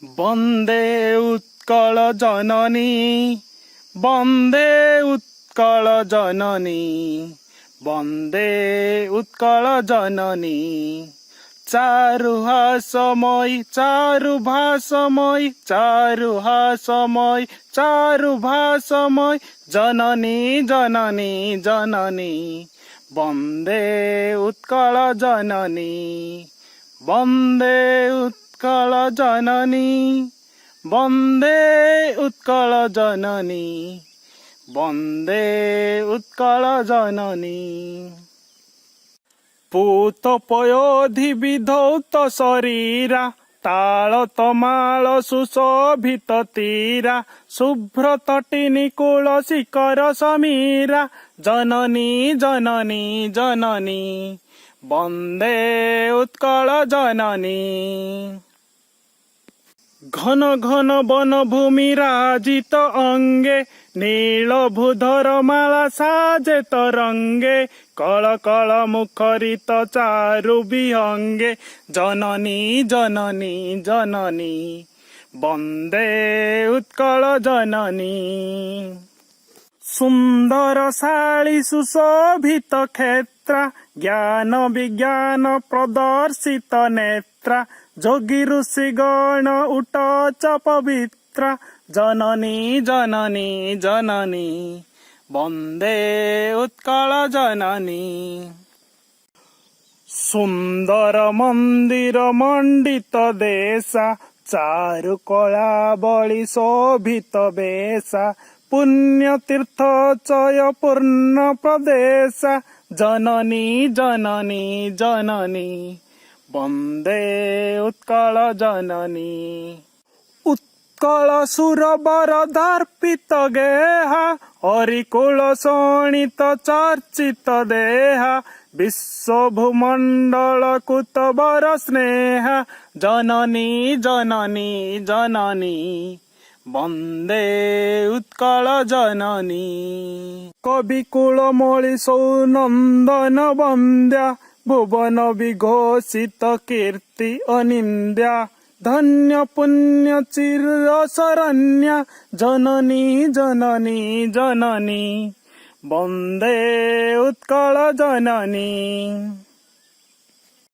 वन्दे उत्कल जननी वन्दे उत्कल जननी वन्दे उत्कल जननी चारुहासमयी चारुभासमयी चारुहासमयी चारुभासमयी जननी जननी जननी वन्दे उत्कल जननी वन्दे उत्कल जननी वन्दे उत्कल जननी वन्दे उत्कल जननी पूतपयोधि विधौत शरीरा तालतमाल सुशोभित तीरा शुभ्रतटिनी कूल शिखर समीरा जननी जननी जननी वन्दे उत्कल जननी घन घन वनभूमि राजित अंगे नीलभूधर माला साजे तरंगे कल कल मुखरित चारु विहंगे जननी जननी जननी वन्दे उत्कल जननी सुंदर शाली सुशोभित क्षेत्र ज्ञान विज्ञान प्रदर्शित नेत्र जोगी ऋषि गण उटच पवित्र जननी जननी जननी वन्दे उत्कल जननी सुंदर मंदिर मंडित देशा चारु कला बलि शोभित वेशा पुण्य तीर्थ चय पूर्ण प्रदेश जननी जननी जननी वन्दे उत्कल जननी उत्कल सुरवर दर्पित गेहा हरिकुल शोणित चर्चित देहा विश्वभूमण्डल कुतवर स्नेह जननी जननी जननी वन्दे उत्कल जननी कविकुल मणि सौनन्दन वन्द्या भुवन विघोषित कीर्ति अनिन्द्या धन्य पुण्य चिर शरण्य जननी जननी जननी वन्दे उत्कल जननी।